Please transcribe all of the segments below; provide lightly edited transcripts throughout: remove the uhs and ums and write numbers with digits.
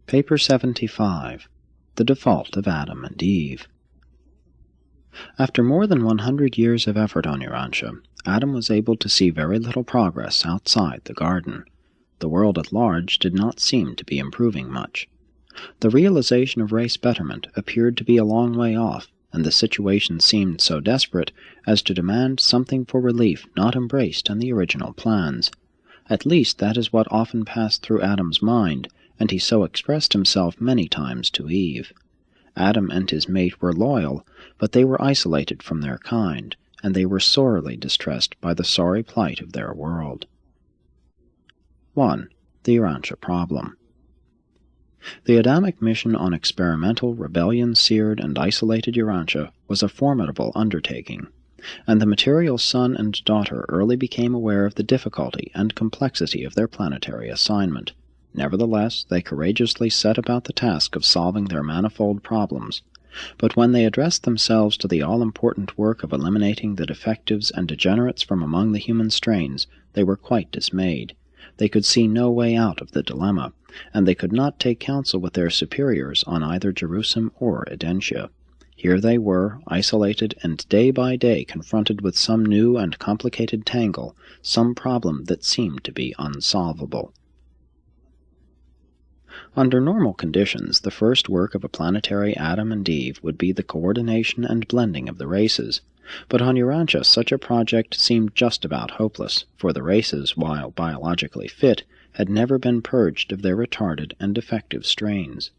Paper 75. The Default of Adam and Eve. After more than 100 years of effort on Urantia, Adam was able to see very little progress outside the garden. The world at large did not seem to be improving much. The realization of race betterment appeared to be a long way off, and the situation seemed so desperate as to demand something for relief not embraced in the original plans. At least that is what often passed through Adam's mind, and he so expressed himself many times to Eve. Adam and his mate were loyal, but they were isolated from their kind, and they were sorely distressed by the sorry plight of their world. 1. The Urantia Problem. The Adamic mission on experimental, rebellion-seared, and isolated Urantia was a formidable undertaking, and the material son and daughter early became aware of the difficulty and complexity of their planetary assignment. Nevertheless, they courageously set about the task of solving their manifold problems. But when they addressed themselves to the all-important work of eliminating the defectives and degenerates from among the human strains, they were quite dismayed. They could see no way out of the dilemma, and they could not take counsel with their superiors on either Jerusalem or Urantia. Here they were, isolated and day by day confronted with some new and complicated tangle, some problem that seemed to be unsolvable. Under normal conditions, the first work of a planetary Adam and Eve would be the coordination and blending of the races, but on Urantia such a project seemed just about hopeless, for the races, while biologically fit, had never been purged of their retarded and defective strains.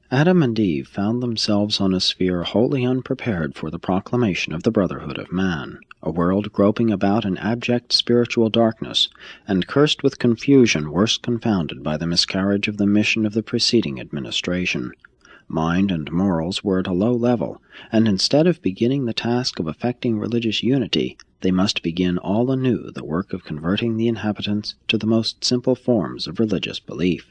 Adam and Eve found themselves on a sphere wholly unprepared for the proclamation of the brotherhood of man, a world groping about in abject spiritual darkness, and cursed with confusion worse confounded by the miscarriage of the mission of the preceding administration. Mind and morals were at a low level, and instead of beginning the task of effecting religious unity, they must begin all anew the work of converting the inhabitants to the most simple forms of religious belief.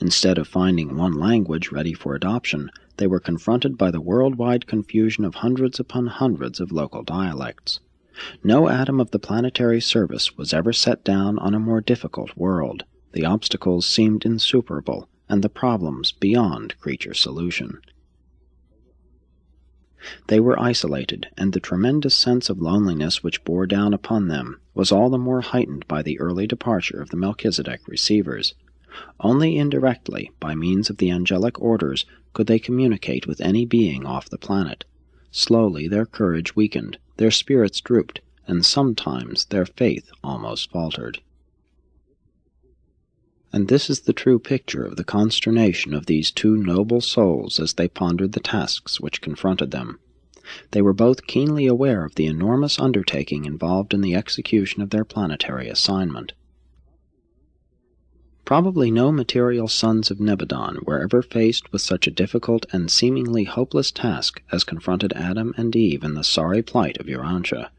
Instead of finding one language ready for adoption, they were confronted by the worldwide confusion of hundreds upon hundreds of local dialects. No atom of the planetary service was ever set down on a more difficult world. The obstacles seemed insuperable, and the problems beyond creature solution. They were isolated, and the tremendous sense of loneliness which bore down upon them was all the more heightened by the early departure of the Melchizedek receivers. Only indirectly, by means of the angelic orders, could they communicate with any being off the planet. Slowly their courage weakened, their spirits drooped, and sometimes their faith almost faltered. And this is the true picture of the consternation of these two noble souls as they pondered the tasks which confronted them. They were both keenly aware of the enormous undertaking involved in the execution of their planetary assignment. Probably no material sons of Nebadon were ever faced with such a difficult and seemingly hopeless task as confronted Adam and Eve in the sorry plight of Urantia,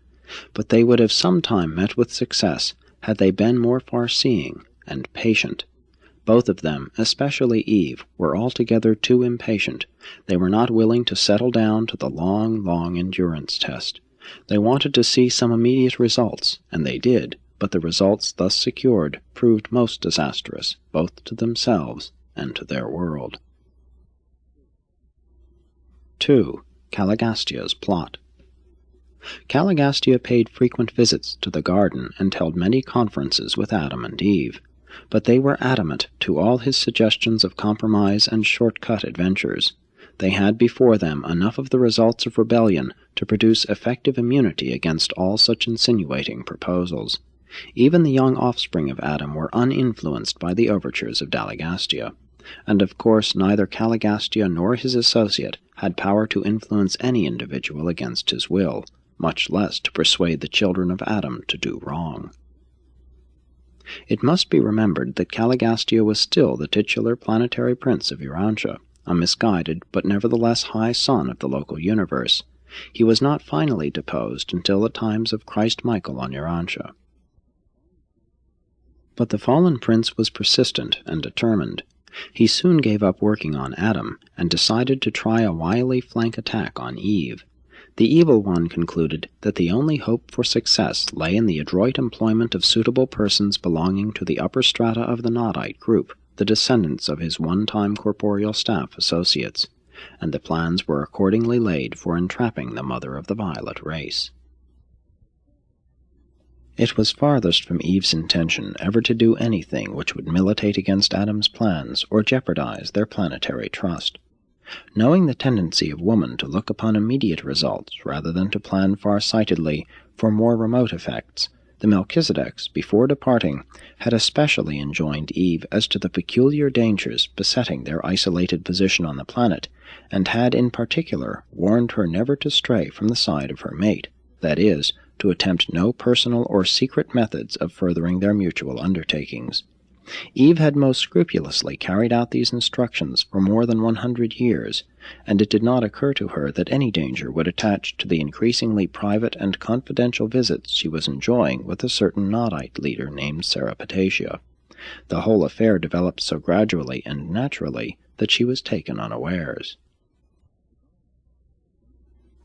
but they would have sometime met with success had they been more far-seeing and patient. Both of them, especially Eve, were altogether too impatient. They were not willing to settle down to the long endurance test. They wanted to see some immediate results, and they did, but the results thus secured proved most disastrous, both to themselves and to their world. 2. Caligastia's Plot. Caligastia paid frequent visits to the garden and held many conferences with Adam and Eve, but they were adamant to all his suggestions of compromise and short-cut adventures. They had before them enough of the results of rebellion to produce effective immunity against all such insinuating proposals. Even the young offspring of Adam were uninfluenced by the overtures of Caligastia, and of course neither Caligastia nor his associate had power to influence any individual against his will, much less to persuade the children of Adam to do wrong. It must be remembered that Caligastia was still the titular planetary prince of Urantia, a misguided but nevertheless high son of the local universe. He was not finally deposed until the times of Christ Michael on Urantia. But the fallen prince was persistent and determined. He soon gave up working on Adam, and decided to try a wily flank attack on Eve. The Evil One concluded that the only hope for success lay in the adroit employment of suitable persons belonging to the upper strata of the Nodite group, the descendants of his one-time corporeal staff associates, and the plans were accordingly laid for entrapping the mother of the violet race. It was farthest from Eve's intention ever to do anything which would militate against Adam's plans or jeopardize their planetary trust. Knowing the tendency of woman to look upon immediate results rather than to plan far-sightedly for more remote effects, the Melchizedeks, before departing, had especially enjoined Eve as to the peculiar dangers besetting their isolated position on the planet, and had in particular warned her never to stray from the side of her mate, that is, to attempt no personal or secret methods of furthering their mutual undertakings. Eve had most scrupulously carried out these instructions for more than 100 years, and it did not occur to her that any danger would attach to the increasingly private and confidential visits she was enjoying with a certain Nodite leader named Seripatesia. The whole affair developed so gradually and naturally that she was taken unawares.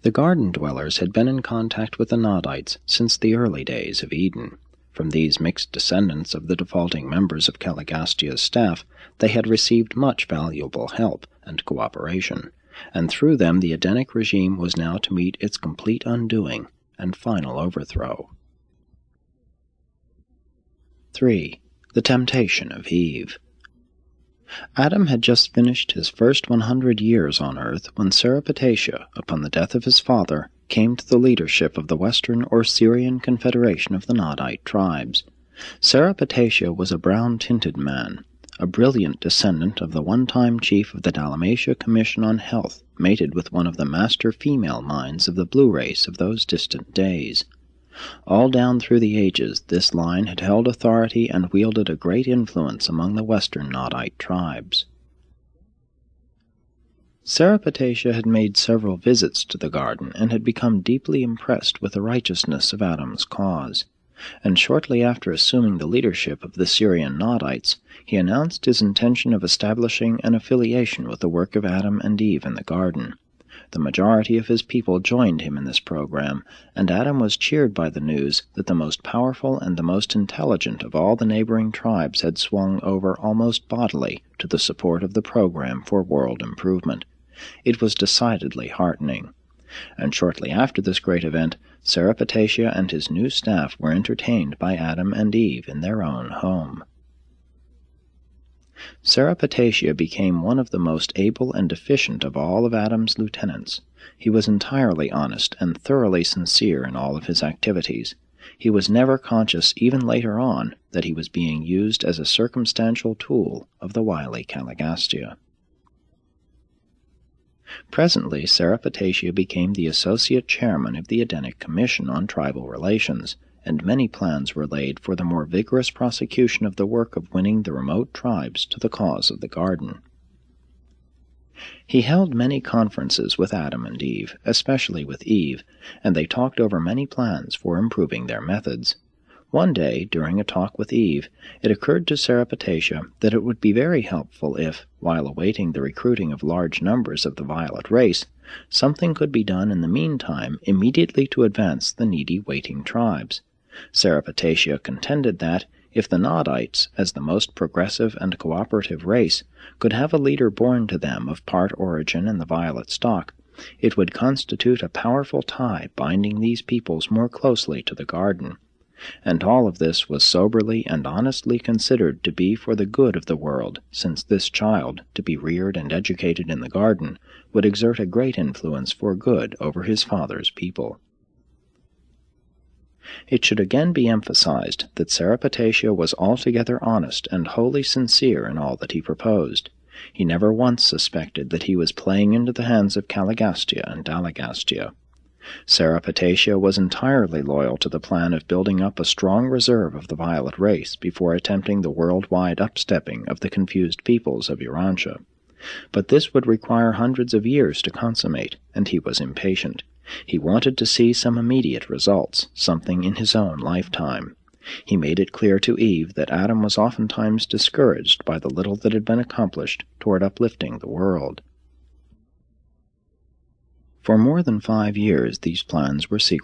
The garden dwellers had been in contact with the Nodites since the early days of Eden. From these mixed descendants of the defaulting members of Caligastia's staff, they had received much valuable help and cooperation, and through them the Edenic regime was now to meet its complete undoing and final overthrow. 3. The Temptation of Eve. Adam had just finished his first 100 years on earth when Seripatesia, upon the death of his father, came to the leadership of the Western or Syrian Confederation of the Nodite tribes. Seripatesia was a brown-tinted man, a brilliant descendant of the one-time chief of the Dalmatia Commission on Health, mated with one of the master female minds of the blue race of those distant days. All down through the ages this line had held authority and wielded a great influence among the Western Nodite tribes. Seripatesia had made several visits to the garden and had become deeply impressed with the righteousness of Adam's cause, and shortly after assuming the leadership of the Syrian Nodites, he announced his intention of establishing an affiliation with the work of Adam and Eve in the garden. The majority of his people joined him in this program, and Adam was cheered by the news that the most powerful and the most intelligent of all the neighboring tribes had swung over almost bodily to the support of the program for world improvement. It was decidedly heartening. And shortly after this great event, Seripatesia and his new staff were entertained by Adam and Eve in their own home. Seripatesia became one of the most able and efficient of all of Adam's lieutenants. He was entirely honest and thoroughly sincere in all of his activities. He was never conscious, even later on, that he was being used as a circumstantial tool of the wily Caligastia. Presently, Seripatesia became the associate chairman of the Edenic Commission on Tribal Relations, and many plans were laid for the more vigorous prosecution of the work of winning the remote tribes to the cause of the garden. He held many conferences with Adam and Eve, especially with Eve, and they talked over many plans for improving their methods. One day, during a talk with Eve, it occurred to Seripatesia that it would be very helpful if, while awaiting the recruiting of large numbers of the violet race, something could be done in the meantime immediately to advance the needy waiting tribes. Seripatesia contended that, if the Nodites, as the most progressive and cooperative race, could have a leader born to them of part origin in the violet stock, it would constitute a powerful tie binding these peoples more closely to the garden. And all of this was soberly and honestly considered to be for the good of the world, since this child, to be reared and educated in the garden, would exert a great influence for good over his father's people. It should again be emphasized that Seripatesia was altogether honest and wholly sincere in all that he proposed. He never once suspected that he was playing into the hands of Caligastia and Dalagastia. Seripatesia was entirely loyal to the plan of building up a strong reserve of the violet race before attempting the worldwide upstepping of the confused peoples of Urantia. But this would require hundreds of years to consummate, and he was impatient. He wanted to see some immediate results, something in his own lifetime. He made it clear to Eve that Adam was oftentimes discouraged by the little that had been accomplished toward uplifting the world. For more than 5 years these plans were secret.